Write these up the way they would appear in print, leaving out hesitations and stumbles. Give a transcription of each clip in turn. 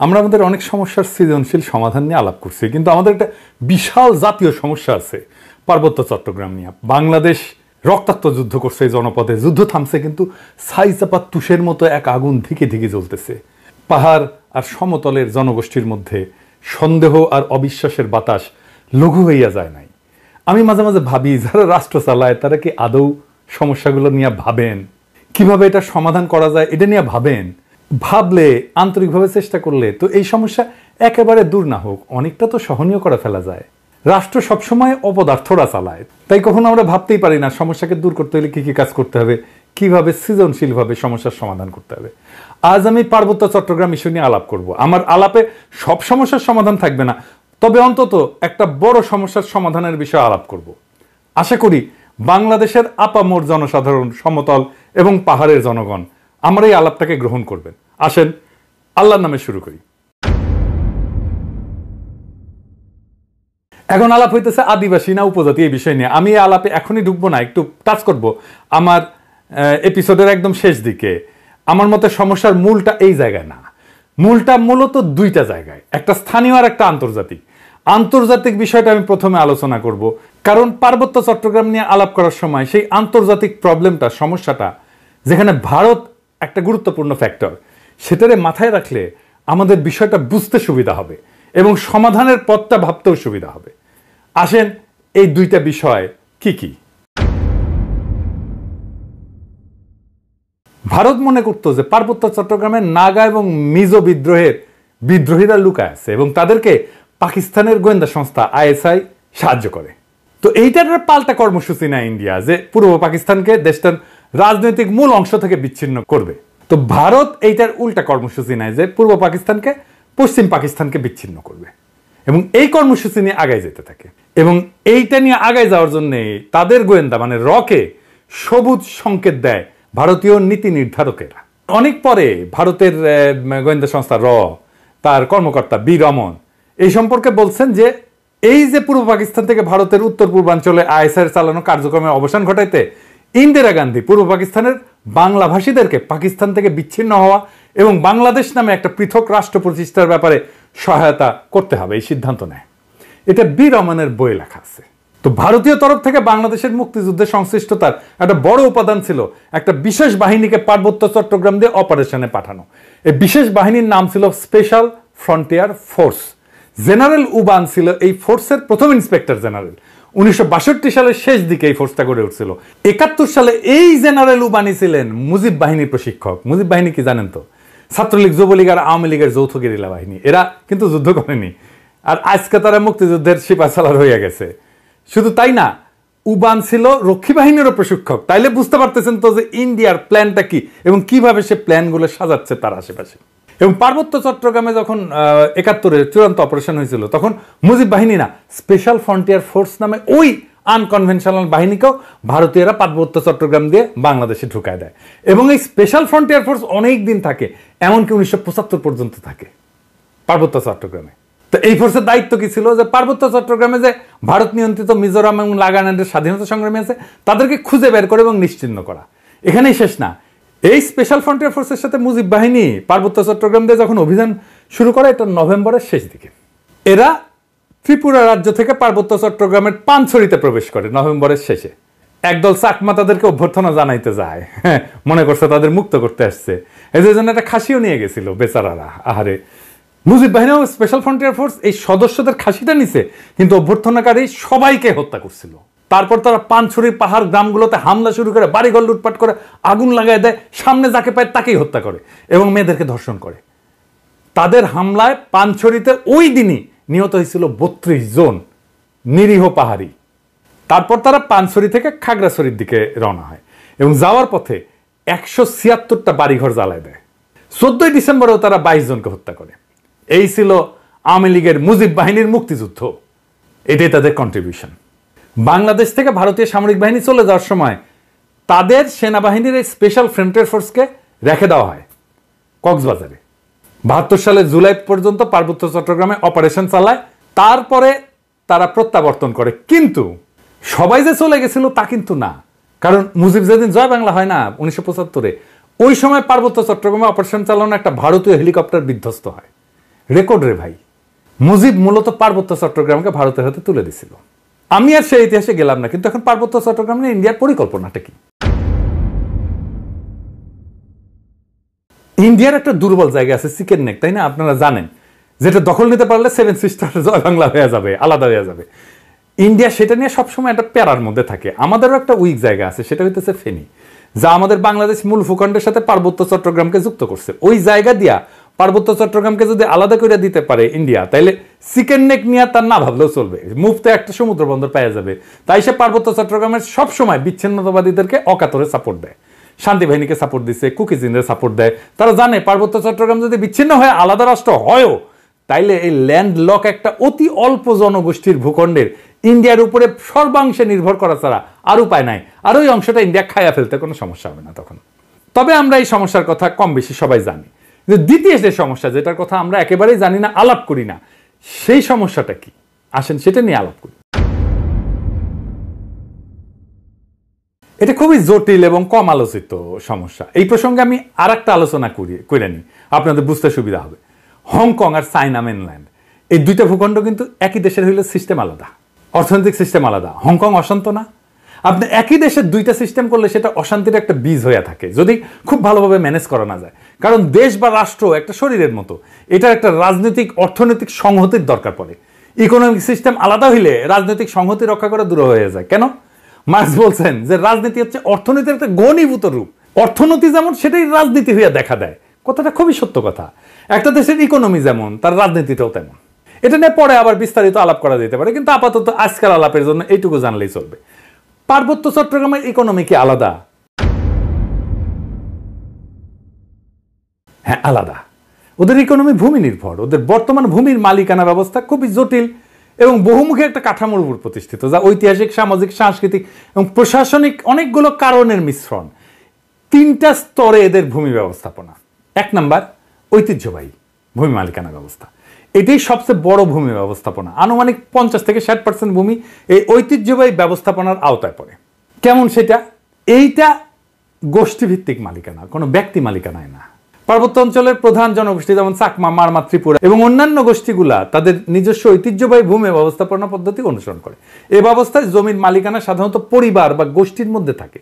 আমরা আমাদের অনেক সমস্যার সৃজনশীল সমাধান নিয়ে আলাপ করছি, কিন্তু আমাদের একটা বিশাল জাতীয় সমস্যা আছে পার্বত্য চট্টগ্রাম নিয়ে। বাংলাদেশ রক্তাক্ত যুদ্ধ করছে এই জনপদে, যুদ্ধ থামছে কিন্তু ছাইচাপা তুষের মতো এক আগুন ধিকে ধিকে জ্বলতেছে। পাহাড় আর সমতলের জনগোষ্ঠীর মধ্যে সন্দেহ আর অবিশ্বাসের বাতাস লঘু হইয়া যায় নাই। আমি মাঝে মাঝে ভাবি, যারা রাষ্ট্র চালায় তারা কি আদৌ সমস্যাগুলো নিয়ে ভাবেন? কিভাবে এটা সমাধান করা যায় এটা নিয়ে ভাবেন? ভাবলে, আন্তরিকভাবে চেষ্টা করলে তো এই সমস্যা একেবারে দূর না হোক অনেকটা তো সহনীয় করে ফেলা যায়। রাষ্ট্র সবসময় অপদার্থরা চালায়, তাই কখনো আমরা ভাবতেই পারি না সমস্যাকে দূর করতে হলে কি কি কাজ করতে হবে, কিভাবে সৃজনশীলভাবে সমস্যার সমাধান করতে হবে। আজ আমি পার্বত্য চট্টগ্রাম ইস্যু নিয়ে আলাপ করব। আমার আলাপে সব সমস্যার সমাধান থাকবে না, তবে অন্তত একটা বড় সমস্যার সমাধানের বিষয়ে আলাপ করব। আশা করি বাংলাদেশের আপামর জনসাধারণ, সমতল এবং পাহাড়ের জনগণ আমার এই আলাপটাকে গ্রহণ করবেন। আসেন আল্লাহর নামে শুরু করি। এখন আলাপ হইতেছে আদিবাসী না উপজাতি এই বিষয় নিয়ে। আমি এই আলাপে এখনই ঢুকবো না, একটু টাচ করব আমার এপিসোডের একদম শেষ দিকে। আমার মতে সমস্যার মূলটা এই জায়গায় না, মূলটা মূলত দুইটা জায়গায়, একটা স্থানীয় আর একটা আন্তর্জাতিক। আন্তর্জাতিক বিষয়টা আমি প্রথমে আলোচনা করব, কারণ পার্বত্য চট্টগ্রাম নিয়ে আলাপ করার সময় সেই আন্তর্জাতিক প্রবলেমটা, সমস্যাটা, যেখানে ভারত একটা গুরুত্বপূর্ণ ফ্যাক্টর, সেটারে মাথায় রাখলে আমাদের বিষয়টা বুঝতে সুবিধা হবে এবং সমাধানের পথটা ভাবতেও সুবিধা হবে। আসেন এই দুইটা বিষয় কি কি। ভারত মনে করতো যে পার্বত্য চট্টগ্রামের নাগা এবং মিজো বিদ্রোহীরা লুকায় আছে এবং তাদেরকে পাকিস্তানের গোয়েন্দা সংস্থা ISI সাহায্য করে। তো এইটার পাল্টা কর্মসূচি নেয় ইন্ডিয়া, যে পূর্ব পাকিস্তানকে দেশটার রাজনৈতিক মূল অংশ থেকে বিচ্ছিন্ন করবে। তো ভারত এইটার উল্টা কর্মসূচি নেয়, যে পূর্ব পাকিস্তানকে পশ্চিম পাকিস্তানকে বিচ্ছিন্ন করবে এবং এই কর্মসূচি নিয়ে আগায় যেতে থাকে। এবং এইটা নিয়ে আগায় যাওয়ার জন্য তাদের গোয়েন্দা মানে রকে সবুজ সংকেত দেয় ভারতীয় নীতি নির্ধারকেরা। অনেক পরে ভারতের গোয়েন্দা সংস্থা তার কর্মকর্তা বি রমন এই সম্পর্কে বলছেন যে এই যে পূর্ব পাকিস্তান থেকে ভারতের উত্তর পূর্বাঞ্চলে ISI চালানো কার্যক্রমের অবসান ঘটাইতে ইন্দিরা গান্ধী পূর্ব পাকিস্তানের বাংলাভাষীদেরকে পাকিস্তান থেকে বিচ্ছিন্ন হওয়া এবং বাংলাদেশ নামে একটা পৃথক রাষ্ট্র প্রতিষ্ঠার ব্যাপারে সহায়তা করতে হবে, এই সিদ্ধান্ত নেয়। এটা বি রমনের বইয়ে লেখা আছে। তো ভারতীয় তরফ থেকে বাংলাদেশের মুক্তিযুদ্ধের সংশ্লিষ্টতার একটা বড় উপাদান ছিল একটা বিশেষ বাহিনীকে পার্বত্য চট্টগ্রাম দিয়ে অপারেশনে পাঠানো। এই বিশেষ বাহিনীর নাম ছিল special frontier force. General Uban ছিল এই ফোর্সের প্রথম ইন্সপেক্টর জেনারেল। 1962 সালের শেষ দিকে এই ফোর্সটা গড়ে উঠছিল। 71 সালে এই জেনারেল উবানি ছিলেন মুজিব বাহিনীর প্রশিক্ষক। মুজিব বাহিনী কি জানেন তো? ছাত্রলীগ, যুবলীগ আর আওয়ামী লীগের যৌথ গেরিলা বাহিনী। এরা কিন্তু যুদ্ধ করেনি, আর আজকে তারা মুক্তিযুদ্ধের সিপাহসালার হয়ে গেছে। শুধু তাই না, উবান ছিল রক্ষী বাহিনীরও প্রশিক্ষক। তাইলে বুঝতে পারতেছেন তো যে ইন্ডিয়ার প্ল্যানটা কি এবং কিভাবে সে প্ল্যানগুলো সাজাচ্ছে তার আশেপাশে। এবং পার্বত্য চট্টগ্রামে যখন 71-এ চূড়ান্ত অপারেশন হয়েছিল, তখন মুজিব বাহিনী না, স্পেশাল ফ্রন্টিয়ার ফোর্স নামে ওই আনকনভেনশনাল বাহিনীকেও ভারতীয়রা পার্বত্য চট্টগ্রাম দিয়ে বাংলাদেশে ঢুকায় দেয়। এবং এই স্পেশাল ফ্রন্টিয়ার ফোর্স অনেক দিন থাকে, এমনকি 1975 পর্যন্ত থাকে পার্বত্য চট্টগ্রামে। তো এই ফোর্সের দায়িত্ব কি ছিল? যে পার্বত্য চট্টগ্রামে যে ভারত নিয়ন্ত্রিত মিজোরাম এবং নাগাল্যান্ডের স্বাধীনতা সংগ্রামী আছে তাদেরকে খুঁজে বের করে এবং নিশ্চিহ্ন করা। এখানেই শেষ না, এই স্পেশাল ফ্রন্টিয়ার ফোর্সের সাথে মুজিব বাহিনী পার্বত্য চট্টগ্রাম দিয়ে যখন অভিযান শুরু করে, এটা নভেম্বরের শেষ দিকে। এরা ত্রিপুরা রাজ্য থেকে পার্বত্য চট্টগ্রামের পানছড়িতে প্রবেশ করে নভেম্বরের শেষে। একদল চাকমা তাদেরকে অভ্যর্থনা জানাইতে যায়, মনে করছে তাদের মুক্ত করতে আসছে। এই জন্য একটা খাসিও নিয়ে গেছিল বেচারারা। আহারে, মুজিব বাহিনী ও স্পেশাল ফ্রন্টিয়ার ফোর্স এই সদস্যদের খাসিটা নিছে, কিন্তু অভ্যর্থনাকারী সবাইকে হত্যা করছিল। তারপর তারা পানছড়ির পাহাড় গ্রামগুলোতে হামলা শুরু করে, বাড়িঘর লুটপাট করে, আগুন লাগায় দেয়, সামনে যাকে পায় তাকেই হত্যা করে এবং মেয়েদেরকে ধর্ষণ করে। তাদের হামলায় পানছড়িতে ওই দিনই নিহত হয়েছিল 32 জন নিরীহ পাহাড়ি। তারপর তারা পানছড়ি থেকে খাগড়াছড়ির দিকে রওনা হয় এবং যাওয়ার পথে 176টা বাড়িঘর জ্বালায় দেয়। 14 ডিসেম্বরেও তারা 22 জনকে হত্যা করে। এই ছিল আওয়ামী লীগের মুজিব বাহিনীর মুক্তিযুদ্ধ। এটাই তাদের কন্ট্রিবিউশন। বাংলাদেশ থেকে ভারতীয় সামরিক বাহিনী চলে যাওয়ার সময় তাদের সেনাবাহিনীর এই স্পেশাল ফ্রন্টিয়ার ফোর্সকে রেখে দেওয়া হয় কক্সবাজারে। 72 সালের জুলাই পর্যন্ত পার্বত্য চট্টগ্রামে অপারেশন চালায়, তারপরে তারা প্রত্যাবর্তন করে। কিন্তু সবাই যে চলে গেছিল তা কিন্তু না, কারণ মুজিব যেদিন জয় বাংলা হয় না 1975-এ, ওই সময় পার্বত্য চট্টগ্রামে অপারেশন চালানো একটা ভারতীয় হেলিকপ্টার বিধ্বস্ত হয়। রেকর্ড রে ভাই। মুজিব মূলত পার্বত্য চট্টগ্রামকে ভারতের হাতে তুলে দিছিল। আমি আর সেই ইতিহাসে গেলাম না, কিন্তু এখন পার্বত্য চট্টগ্রাম নিয়ে ইন্ডিয়ার পরিকল্পনাটা কি? ইন্ডিয়ার একটা দুর্বল জায়গা আছে চিকেন নেক, তাই না? আপনারা জানেন, যেটা দখল নিতে পারলে 7 সিস্টার জয় বাংলা হয়ে যাবে, আলাদা হয়ে যাবে। ইন্ডিয়া সেটা নিয়ে সবসময় একটা প্যারার মধ্যে থাকে। আমাদেরও একটা উইক জায়গা আছে, সেটা হইতেছে ফেনী, যা আমাদের বাংলাদেশ মূল ভূখণ্ডের সাথে পার্বত্য চট্টগ্রামকে যুক্ত করছে। ওই জায়গা দিয়া পার্বত্য চট্টগ্রামকে যদি আলাদা করে দিতে পারে ইন্ডিয়া, তাইলে চিকেন নেক নিয়ে তার না ভাবলেও চলবে, মুফতে একটা সমুদ্র বন্দর পাওয়া যাবে। তাই সে পার্বত্য চট্টগ্রামের সবসময় বিচ্ছিন্নতাবাদীদেরকে অকাতরে সাপোর্ট দেয়। শান্তি বাহিনীকে সাপোর্ট দিচ্ছে, কুকিজিনদের সাপোর্ট দেয়। তারা জানে পার্বত্য চট্টগ্রাম যদি বিচ্ছিন্ন হয়ে আলাদা রাষ্ট্র হয়ও, তাইলে এই ল্যান্ড লক একটা অতি অল্প জনগোষ্ঠীর ভূখণ্ডের ইন্ডিয়ার উপরে সর্বাংশে নির্ভর করা ছাড়া আর উপায় নাই। আর ওই অংশটা ইন্ডিয়া খায়া ফেলতে কোনো সমস্যা হবে না তখন। তবে আমরা এই সমস্যার কথা কম বেশি সবাই জানি, যে দ্বিতীয় যে সমস্যা, যেটার কথা আমরা একেবারেই জানি না, আলাপ করি না, সেই সমস্যাটা কি? আসেন সেটা নিয়ে আলাপ করি। এটা খুবই জটিল এবং কম আলোচিত সমস্যা। এই প্রসঙ্গে আমি আর একটা আলোচনা করে নিই, আপনাদের বুঝতে সুবিধা হবে। হংকং আর চায়না মেনল্যান্ড, এই দুইটা ভূখণ্ড কিন্তু একই দেশের হইলে সিস্টেম আলাদা, অর্থনৈতিক সিস্টেম আলাদা। হংকং অশান্ত না? আপনি একই দেশের দুইটা সিস্টেম করলে সেটা অশান্তির একটা বীজ হয়ে থাকে, যদি খুব ভালোভাবে ম্যানেজ করা না যায়। কারণ দেশ বা রাষ্ট্র একটা শরীরের মতো, এটার একটা রাজনৈতিক অর্থনৈতিক সংহতির দরকার পড়ে। ইকোনমিক সিস্টেম আলাদা হইলে রাজনৈতিক সংহতি রক্ষা করা দূর হয়ে যায়। কেন? মার্কস বলছেন যে রাজনীতি হচ্ছে অর্থনীতির একটা ঘনীভূত রূপ। অর্থনীতি যেমন, সেটাই রাজনীতি হইয়া দেখা দেয়। কথাটা খুবই সত্য কথা। একটা দেশের ইকোনমি যেমন, তার রাজনীতিটাও তেমন। এটা নিয়ে পরে আবার বিস্তারিত আলাপ করা যেতে পারে, কিন্তু আপাতত আজকাল আলাপের জন্য এইটুকু জানলেই চলবে। পার্বত্য চট্টগ্রামের ইকোনমি কি আলাদা? হ্যাঁ, আলাদা। ওদের ইকোনমি ভূমি নির্ভর। ওদের বর্তমান ভূমির মালিকানা ব্যবস্থা খুবই জটিল এবং বহুমুখী একটা কাঠামোর উপর প্রতিষ্ঠিত, যা ঐতিহাসিক, সামাজিক, সাংস্কৃতিক এবং প্রশাসনিক অনেকগুলো কারণের মিশ্রণ। 3টা স্তরে এদের ভূমি ব্যবস্থাপনা। 1 নাম্বার, ঐতিহ্যবাহী ভূমি মালিকানা ব্যবস্থা। এটাই সবচেয়ে বড় ভূমি ব্যবস্থাপনা। আনুমানিক 50 থেকে 60% ভূমি এই ঐতিহ্যবাহী ব্যবস্থাপনার আওতায় পড়ে। কেমন সেটা? এইটা গোষ্ঠীভিত্তিক মালিকানা, কোনো ব্যক্তি মালিকানায় না। পার্বত্য অঞ্চলের প্রধান জনগোষ্ঠী যেমন চাকমা, মারমা, ত্রিপুরা এবং অন্যান্য গোষ্ঠীগুলা তাদের নিজস্ব ঐতিহ্যবাহী ভূমি ব্যবস্থাপনা পদ্ধতি অনুসরণ করে। এই ব্যবস্থায় জমির মালিকানা সাধারণত পরিবার বা গোষ্ঠীর মধ্যে থাকে।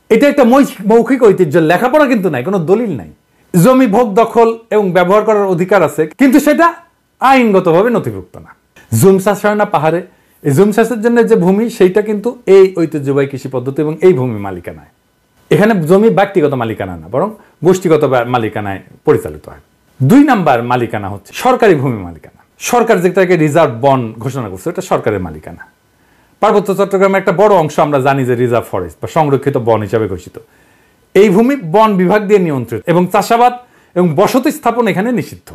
এটা একটা মৌখিক ঐতিহ্য, লেখাপড়া কিন্তু নাই, কোনো দলিল নাই। জমি ভোগ, দখল এবং ব্যবহার করার অধিকার আছে, কিন্তু সেটা আইনগতভাবে নথিভুক্ত না। জুম চাষ হয় না পাহাড়ে, এই জুম চাষের জন্য যে ভূমি, সেইটা কিন্তু এই ঐতিহ্যবাহী কৃষি পদ্ধতি এবং এই ভূমি মালিকানায়। এখানে জমি ব্যক্তিগত মালিকানা না, বরং গোষ্ঠীগত মালিকানায় পরিচালিত হয়। 2 নাম্বার মালিকানা হচ্ছে সরকারি ভূমি মালিকানা। সরকার যেটাকে রিজার্ভ বন ঘোষণা করছে, এটা সরকারের মালিকানা। পার্বত্য চট্টগ্রামের একটা বড় অংশ আমরা জানি যে রিজার্ভ ফরেস্ট বা সংরক্ষিত বন হিসাবে ঘোষিত। এই ভূমি বন বিভাগ দিয়ে নিয়ন্ত্রিত এবং চাষাবাদ এবং বসতি স্থাপন এখানে নিষিদ্ধ।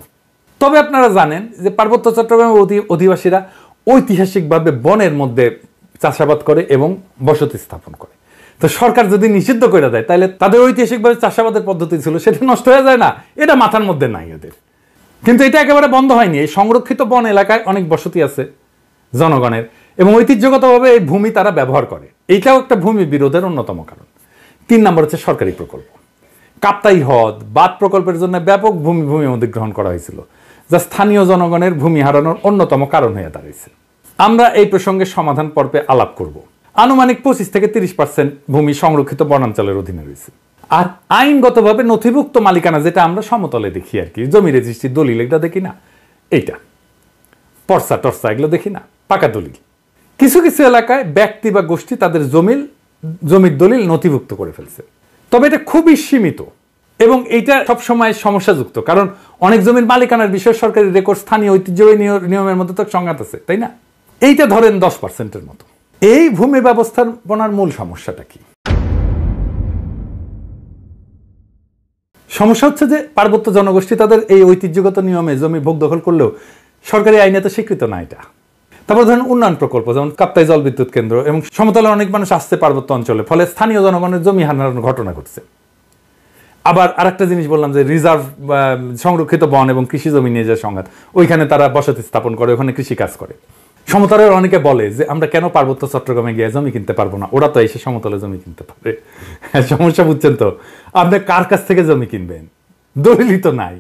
তবে আপনারা জানেন যে পার্বত্য চট্টগ্রামের অধিবাসীরা ঐতিহাসিকভাবে বনের মধ্যে চাষাবাদ করে এবং বসতি স্থাপন করে। তো সরকার যদি নিষিদ্ধ করে দেয়, তাহলে তাদের ঐতিহাসিকভাবে চাষাবাদের পদ্ধতি ছিল, সেটা নষ্ট হয়ে যায় না? এটা মাথার মধ্যে নাই এদের। কিন্তু এটা একেবারে বন্ধ হয়নি। এই সংরক্ষিত বন এলাকায় অনেক বসতি আছে জনগণের এবং ঐতিহ্যগতভাবে এই ভূমি তারা ব্যবহার করে। এইটাও একটা ভূমি বিরোধের অন্যতম কারণ। 3 নম্বর হচ্ছে সরকারি প্রকল্প। কাপ্তাই হ্রদ বাঁধ প্রকল্পের জন্য ব্যাপক ভূমি অধিগ্রহণ করা হয়েছিল, যা স্থানীয় জনগণের ভূমি হারানোর অন্যতম কারণ হয়ে দাঁড়িয়েছে। আমরা এই প্রসঙ্গে সমাধান পর্বে আলাপ করব। আনুমানিক 25 থেকে 30% ভূমি সংরক্ষিত বনাঞ্চলের অধীনে রয়েছে। আর আইনগতভাবে নথিভুক্ত মালিকানা, যেটা আমরা সমতলে দেখি আর কি, জমি রেজিস্ট্রি, দলিল, এটা দেখি না, এইটা পর্সা টর্সা এগুলো দেখি না, পাকা দলিল। কিছু কিছু এলাকায় ব্যক্তি বা গোষ্ঠী তাদের জমির দলিল নথিভুক্ত করে ফেলছে, তবে এটা খুবই সীমিত এবং এইটা সবসময় সমস্যাযুক্ত, কারণ অনেক জমির মালিকানার বিষয়ে সরকারি রেকর্ড স্থানীয় ঐতিহ্যবাহী নিয়মের মধ্যে তো সংঘাত আছে, তাই না? এইটা ধরেন 10%-এর মতো। এই ভূমি ব্যবস্থাপনার মূল সমস্যাটা কি? সমস্যা হচ্ছে যে পার্বত্য জনগোষ্ঠী তাদের এই ঐতিহ্যগত নিয়মে জমি ভোগ দখল করলেও সরকারি আইনে তো স্বীকৃত না এটা। তারপর ধরেন উন্নয়ন প্রকল্প, যেমন কাপ্তাই জল বিদ্যুৎ কেন্দ্র, এবং সমতলে অনেক মানুষ আসছে পার্বত্য অঞ্চলে, ফলে স্থানীয় জনগণের জমি হারানোর ঘটনা ঘটছে। আবার আরেকটা জিনিস বললাম যে রিজার্ভ সংরক্ষিত বন এবং কৃষি জমি নিয়ে যে সংঘাত, ওইখানে তারা বসতি স্থাপন করে, ওখানে কৃষি কাজ করে। সমতলের অনেকে বলে যে আমরা কেন পার্বত্য চট্টগ্রামে গিয়ে জমি কিনতে পারবো না, ওরা তো এসে সমতলে জমি কিনতে পারে। সমস্যা বুঝছেন তো? আপনি কার কাছ থেকে জমি কিনবেন? দলিলই তো নাই,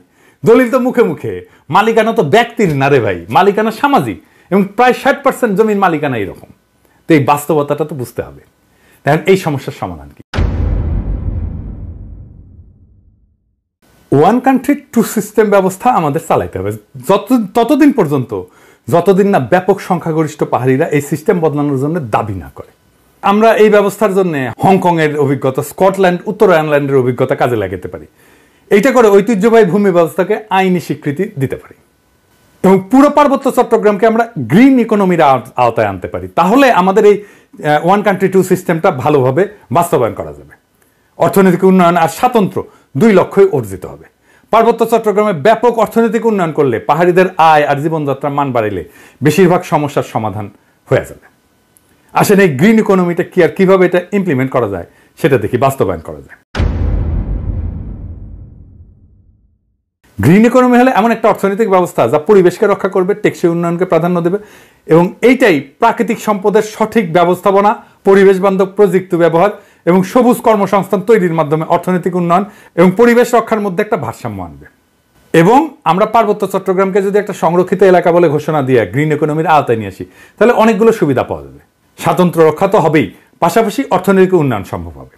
দলিল তো মুখে মুখে। মালিকানা তো ব্যক্তির না রে ভাই, মালিকানা সামাজিক, এবং প্রায় 60% জমির মালিকানা এরকম। তো এই বাস্তবতাটা তো বুঝতে হবে। দেখেন এই সমস্যার সমাধান কি? ওয়ান কান্ট্রি টু সিস্টেম ব্যবস্থা আমাদের চালাইতে হবে ততদিন পর্যন্ত যতদিন না ব্যাপক সংখ্যাগরিষ্ঠ পাহাড়িরা এই সিস্টেম বদলানোর জন্য দাবি না করে। আমরা এই ব্যবস্থার জন্য হংকং এর অভিজ্ঞতা, স্কটল্যান্ড, উত্তর আয়ারল্যান্ডের অভিজ্ঞতা কাজে লাগাতে পারি। এইটা করে ঐতিহ্যবাহী ভূমি ব্যবস্থাকে আইনি স্বীকৃতি দিতে পারি এবং পুরো পার্বত্য চট্টগ্রামকে আমরা গ্রিন ইকোনমির আওতায় আনতে পারি। তাহলে আমাদের এই ওয়ান কান্ট্রি টু সিস্টেমটা ভালোভাবে বাস্তবায়ন করা যাবে। অর্থনৈতিক উন্নয়ন আর স্বাতন্ত্র্য 2 লক্ষ্যই অর্জিত হবে। পার্বত্য চট্টগ্রামে ব্যাপক অর্থনৈতিক উন্নয়ন করলে, পাহাড়িদের আয় আর জীবনযাত্রার মান বাড়াইলে বেশিরভাগ সমস্যার সমাধান হয়ে যাবে। আসলে এই গ্রিন ইকোনমিটা কি আর কিভাবে এটা ইমপ্লিমেন্ট করা যায় সেটা দেখি, বাস্তবায়ন করা যায়। গ্রিন ইকোনমি হলে এমন একটা অর্থনৈতিক ব্যবস্থা যা পরিবেশকে রক্ষা করবে, টেকসই উন্নয়নকে প্রাধান্য দেবে, এবং এইটাই প্রাকৃতিক সম্পদের সঠিক ব্যবস্থাপনা, পরিবেশ বান্ধব প্রযুক্তি ব্যবহার এবং সবুজ কর্মসংস্থান তৈরির মাধ্যমে অর্থনৈতিক উন্নয়ন এবং পরিবেশ রক্ষার মধ্যে একটা ভারসাম্য আনবে। এবং আমরা পার্বত্য চট্টগ্রামকে যদি একটা সংরক্ষিত এলাকা বলে ঘোষণা দিয়ে গ্রিন ইকোনমির আওতায় নিয়ে আসি, তাহলে অনেকগুলো সুবিধা পাওয়া যাবে। স্বাতন্ত্র্য রক্ষা তো হবেই, পাশাপাশি অর্থনৈতিক উন্নয়ন সম্ভব হবে।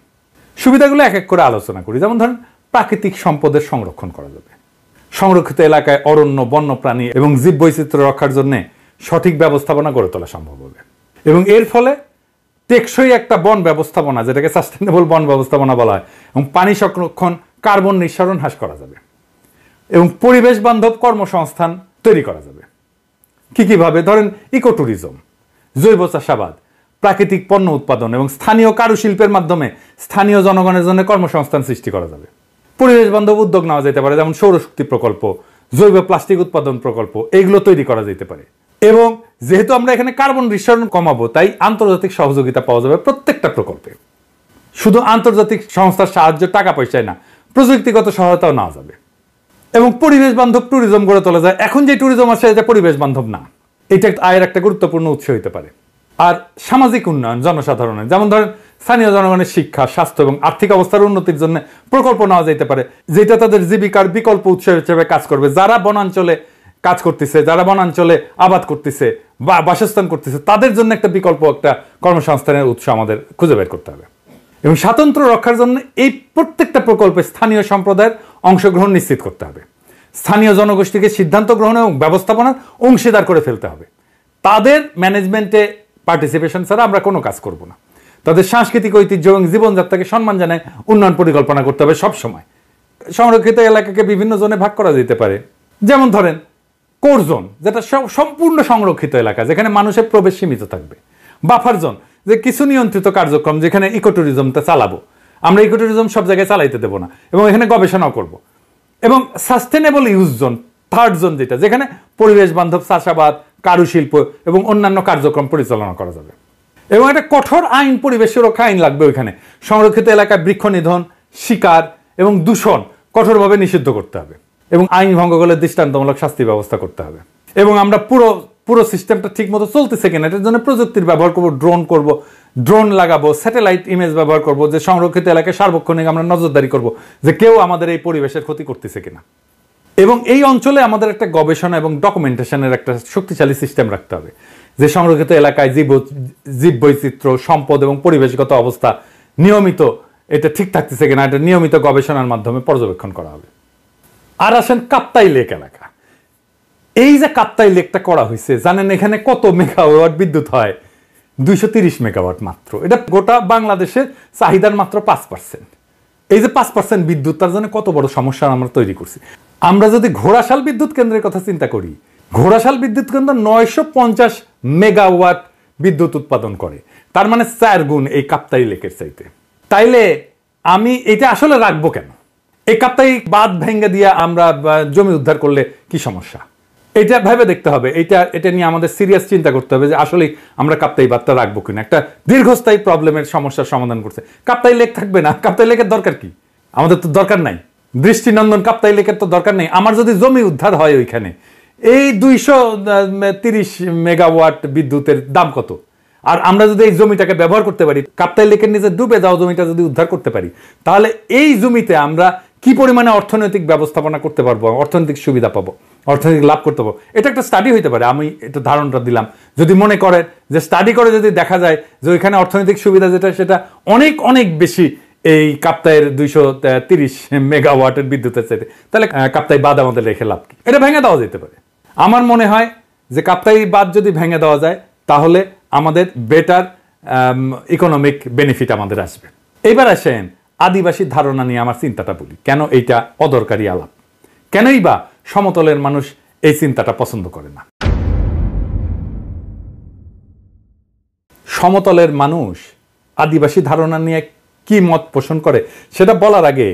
সুবিধাগুলো এক এক করে আলোচনা করি। যেমন ধরেন, প্রাকৃতিক সম্পদের সংরক্ষণ করা যাবে। সংরক্ষিত এলাকায় অরণ্য, বন্যপ্রাণী এবং জীববৈচিত্র্য রক্ষার জন্য সঠিক ব্যবস্থাপনা গড়ে তোলা সম্ভব হবে, এবং এর ফলে টেকসই একটা বন ব্যবস্থাপনা, যেটাকে সাস্টেনেবল বন ব্যবস্থাপনা বলা হয়, এবং পানি সংরক্ষণ, কার্বন নিঃসরণ হ্রাস করা যাবে, এবং পরিবেশ বান্ধব কর্মসংস্থান তৈরি করা যাবে। কিভাবে? ধরেন ইকো ট্যুরিজম, জৈব চাষাবাদ, প্রাকৃতিক পণ্য উৎপাদন এবং স্থানীয় কারুশিল্পের মাধ্যমে স্থানীয় জনগণের জন্য কর্মসংস্থান সৃষ্টি করা যাবে। পরিবেশ বান্ধব উদ্যোগ নেওয়া যেতে পারে, যেমন সৌরশক্তি প্রকল্প, জৈব প্লাস্টিক উৎপাদন প্রকল্প, এইগুলো তৈরি করা যেতে পারে। এবং যেহেতু আমরা এখানে কার্বন নিঃসরণ কমাবো, তাই আন্তর্জাতিক সহযোগিতা পাওয়া যাবে প্রত্যেকটা প্রকল্পে। শুধু আন্তর্জাতিক সংস্থার সাহায্য, টাকা পয়সায় না, প্রযুক্তিগত সহায়তাও নেওয়া যাবে। এবং পরিবেশ বান্ধব ট্যুরিজম গড়ে তোলা যায়। এখন যে ট্যুরিজম আছে এটা পরিবেশ বান্ধব না, এটা আয়ের একটা গুরুত্বপূর্ণ উৎস হতে পারে। আর সামাজিক উন্নয়ন জনসাধারণের, যেমন ধরেন স্থানীয় জনগণের শিক্ষা, স্বাস্থ্য এবং আর্থিক অবস্থার উন্নতির জন্য প্রকল্প নেওয়া যেতে পারে, যেটা তাদের জীবিকার বিকল্প উৎস হিসেবে কাজ করবে। যারা বনাঞ্চলে কাজ করতেছে, যারা বনাঞ্চলে আবাদ করতেছে বা বাসস্থান করতেছে, তাদের জন্য একটা বিকল্প, একটা কর্মসংস্থানের উৎস আমাদের খুঁজে বের করতে হবে। এবং স্বাতন্ত্র্য রক্ষার জন্য এই প্রত্যেকটা প্রকল্পে স্থানীয় সম্প্রদায়ের অংশগ্রহণ নিশ্চিত করতে হবে। স্থানীয় জনগোষ্ঠীকে সিদ্ধান্ত গ্রহণ এবং ব্যবস্থাপনার অংশীদার করে ফেলতে হবে। তাদের ম্যানেজমেন্টে পার্টিসিপেশন ছাড়া আমরা কোনো কাজ করব না। তাদের সাংস্কৃতিক ঐতিহ্য এবং জীবনযাত্রাকে সম্মান জানায় উন্নয়ন পরিকল্পনা করতে হবে সব সময়। সংরক্ষিত এলাকাকে বিভিন্ন জোনে ভাগ করা যেতে পারে। যেমন ধরেন কোর জোন, যেটা সম্পূর্ণ সংরক্ষিত এলাকা, যেখানে মানুষের প্রবেশ সীমিত থাকবে। বাফার জোন, যে কিছু নিয়ন্ত্রিত কার্যক্রম, যেখানে ইকো ট্যুরিজমটা চালাবো। আমরা ইকো ট্যুরিজম সব জায়গায় চালাইতে দেবো না, এবং এখানে গবেষণাও করব। এবং sustainable use zone, third zone, যেখানে পরিবেশ বান্ধব চাষাবাদ, কারুশিল্প এবং অন্যান্য কার্যক্রম পরিচালনা করা যাবে। এবং একটা কঠোর আইন, পরিবেশ সুরক্ষা আইন লাগবে ওইখানে। সংরক্ষিত এলাকায় বৃক্ষ নিধন, শিকার এবং দূষণ কঠোরভাবে নিষিদ্ধ করতে হবে, এবং আইন ভঙ্গ করলে দৃষ্টান্তমূলক শাস্তি ব্যবস্থা করতে হবে। এবং আমরা পুরো সিস্টেমটা ঠিক মতো চলতেছে কিনা এটার জন্য প্রযুক্তির ব্যবহার করব, ড্রোন লাগাবো, স্যাটেলাইট ইমেজ ব্যবহার করব, যে সংরক্ষিত এলাকায় সার্বক্ষণিক আমরা নজরদারি করব যে কেউ আমাদের এই পরিবেশের ক্ষতি করতেছে কিনা। এবং এই অঞ্চলে আমাদের একটা গবেষণা এবং ডকুমেন্টেশনের একটা শক্তিশালী সিস্টেম রাখতে হবে, যে সংরক্ষিত এলাকায় জীববৈচিত্র্য, সম্পদ এবং পরিবেশগত অবস্থা নিয়মিত এটা ঠিক থাকতেছে কিনা, এটা নিয়মিত গবেষণার মাধ্যমে পর্যবেক্ষণ করা হবে। আর আসেন কাপ্তাই লেক এলাকা। এই যে কাপ্তাই লেকটা করা হয়েছে, জানেন এখানে কত মেগাওয়াট বিদ্যুৎ হয়? 230 মেগাওয়াট মাত্র। এটা গোটা বাংলাদেশের চাহিদার মাত্র 5%। এই যে 5% বিদ্যুৎ, তার জন্য কত বড় সমস্যা আমরা তৈরি করছি। আমরা যদি ঘোড়াশাল বিদ্যুৎ কেন্দ্রের কথা চিন্তা করি, ঘোড়াশাল বিদ্যুৎ কেন্দ্র 950 মেগাওয়াট বিদ্যুৎ উৎপাদন করে, তার মানে 4 গুণ এই কাপ্তাই লেকের চাইতে। তাইলে আমি এটা আসলে রাখবো কেন? এই কাপ্তাই বাঁধ ভেঙে দিয়ে আমরা জমি উদ্ধার করলে কি সমস্যা? এটা ভেবে দেখতে হবে, এটা নিয়ে আমাদের সিরিয়াস চিন্তা করতে হবে যে আসলে আমরা কাপ্তাই বাদটা রাখবো কিনা। একটা দীর্ঘস্থায়ী প্রবলেমের সমস্যার সমাধান করছে। কাপ্তাই লেক থাকবে না, কাপ্তাই লেকের দরকার কি? আমাদের তো দরকার নাই। দৃষ্টিনন্দন কাপ্তাই লেকের তো দরকার নেই। আমার যদি জমি উদ্ধার হয় ওইখানে, এই 230 মেগাওয়াট বিদ্যুতের দাম কত? আর আমরা যদি এই জমিটাকে ব্যবহার করতে পারি, কাপ্তাই লেকের নিচে ডুবে যাওয়া জমিটা যদি উদ্ধার করতে পারি, তাহলে এই জমিতে আমরা কি পরিমাণে অর্থনৈতিক ব্যবস্থাপনা করতে পারবো, অর্থনৈতিক সুবিধা পাবো, অর্থনৈতিক লাভ করতে পারবো। এটা একটা স্টাডি হইতে পারে। আমি এটা ধারণাটা দিলাম। যদি মনে করেন যে স্টাডি করে যদি দেখা যায় যে ওইখানে অর্থনৈতিক সুবিধা যেটা সেটা অনেক অনেক বেশি এই কাপ্তাইয়ের 230 মেগাওয়াটের বিদ্যুতের চাইতে, তাহলে কাপ্তাই বাঁধ আমাদের রেখে লাভ কি? এটা ভেঙে দেওয়া যেতে পারে। আমার মনে হয় যে কাপ্তাই বাঁধ যদি ভেঙে দেওয়া যায় তাহলে আমাদের বেটার ইকোনমিক বেনিফিট আমাদের আসবে। এবার আসেন আদিবাসী ধারণা নিয়ে আমার চিন্তাটা বলি। কেন এইটা অদরকারি আলাপ? কেনই বা সমতলের মানুষ এই চিন্তাটা পছন্দ করে না? সমতলের মানুষ আদিবাসী ধারণা নিয়ে কি মত পোষণ করে সেটা বলার আগে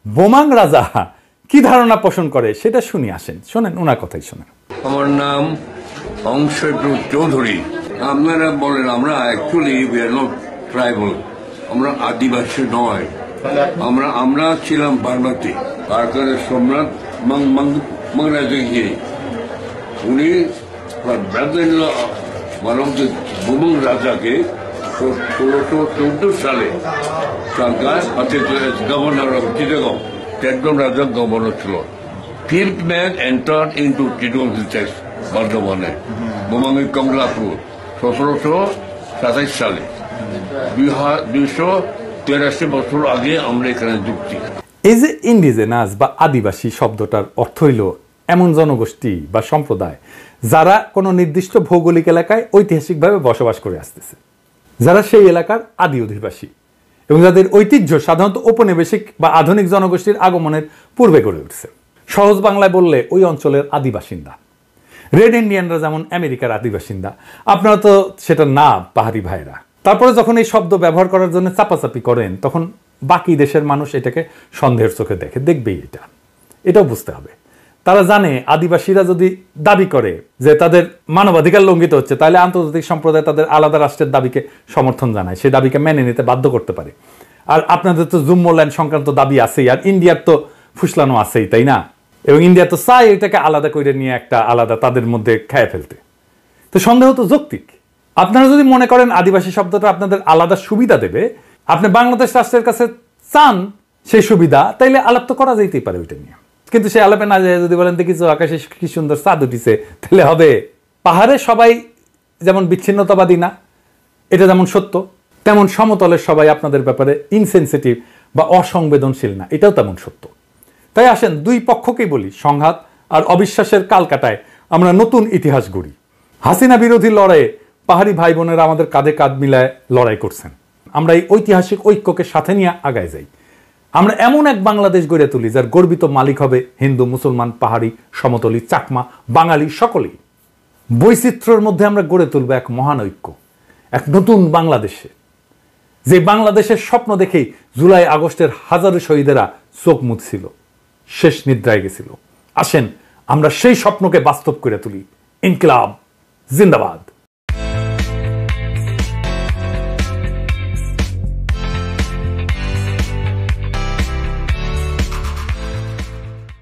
বোমাং রাজা কি ধারণা পোষণ করে সেটা শুনি। আসেন শোনেন, ওনার কথাই শোনেন। আমার নাম অংশপ্রদ চৌধুরী। আপনারা বলেন আমরা actually we are not tribal, আমরা আদিবাসী নয়। আমরা ছিলাম বার্মাতি। ভারতের সম্রাট মহারাজগিরি উনি মানবদের বোমাং রাজাকে 1614 সালে সরকার গভর্নর অফ চিটাগং, একজন রাজা গভর্নর ছিল। Fifth man entered into Chittagong District, বর্ধমানে বোমাঙ্গের কমলাপুর 1727 সালে। 283 বছর আগে আমরা এখানে যুক্তি। এই যে ইন্ডিজেনাস বা আদিবাসী শব্দটার অর্থ হইল এমন জনগোষ্ঠী বা সম্প্রদায় যারা কোনো নির্দিষ্ট ভৌগোলিক এলাকায় ঐতিহাসিকভাবে বসবাস করে আসতেছে, যারা সেই এলাকার আদি অধিবাসী এবং যাদের ঐতিহ্য সাধারণত ঔপনিবেশিক বা আধুনিক জনগোষ্ঠীর আগমনের পূর্বে গড়ে উঠছে। সহজ বাংলায় বললে ওই অঞ্চলের আদিবাসিন্দা। রেড ইন্ডিয়ানরা যেমন আমেরিকার আদিবাসিন্দা, আপনারা তো সেটা না পাহাড়ি ভাইরা। তারপরে যখন এই শব্দ ব্যবহার করার জন্য চাপাচাপি করেন তখন বাকি দেশের মানুষ এটাকে সন্দেহের চোখে দেখবেই। এটাও বুঝতে হবে। তারা জানে আদিবাসীরা যদি দাবি করে যে তাদের মানবাধিকার লঙ্ঘিত হচ্ছে, তাহলে আন্তর্জাতিক সম্প্রদায় তাদের আলাদা রাষ্ট্রের দাবিকে সমর্থন জানায়, সেই দাবিকে মেনে নিতে বাধ্য করতে পারে। আর আপনাদের তো জুম্মল্যান্ড সংক্রান্ত দাবি আছেই, আর ইন্ডিয়ার তো ফুসলানো আছেই, তাই না? এবং ইন্ডিয়া তো চায় এটাকে আলাদা করে নিয়ে একটা আলাদা তাদের মধ্যে খেয়ে ফেলতে। তো সন্দেহ তো যৌক্তিক। আপনারা যদি মনে করেন আদিবাসী শব্দটা আপনাদের আলাদা সুবিধা দেবে, আপনি বাংলাদেশ রাষ্ট্রের কাছে চান সেই সুবিধা, তাইলে আলাপ তো করা যেতেই পারে ওইটা নিয়ে। কিন্তু সে আলাপে না যায় যদি বলেন দেখিছো আকাশে কি সুন্দর চাঁদ উঠিছে, তাহলে হবে। পাহাড়ে সবাই যেমন বিচ্ছিন্নতাবাদী না, এটা যেমন সত্য, তেমন সমতলের সবাই আপনাদের ব্যাপারে ইনসেনসিটিভ বা অসংবেদনশীল না, এটাও তেমন সত্য। তাই আসেন দুই পক্ষকেই বলি, সংঘাত আর অবিশ্বাসের কাল কাটায় আমরা নতুন ইতিহাস গড়ি। হাসিনা বিরোধী লড়াইয়ে পাহাড়ি ভাই বোনেরা আমাদের কাঁধে কাঁধ মিলায় লড়াই করছেন। আমরা এই ঐতিহাসিক ঐক্যকে সাথে নিয়ে আগায় যাই। আমরা এমন এক বাংলাদেশ গড়ে তুলি যার গর্বিত মালিক হবে হিন্দু, মুসলমান, পাহাড়ি, সমতলি, চাকমা, বাঙালি সকলেই। বৈচিত্র্যের মধ্যে আমরা গড়ে তুলব এক মহান ঐক্য, এক নতুন বাংলাদেশে, যে বাংলাদেশের স্বপ্ন দেখেই জুলাই আগস্টের হাজারো শহীদেরা চোখ মুছছিল, শেষ নিদ্রায় গেছিল। আসেন আমরা সেই স্বপ্নকে বাস্তব করে তুলি। ইনকিলাব জিন্দাবাদ।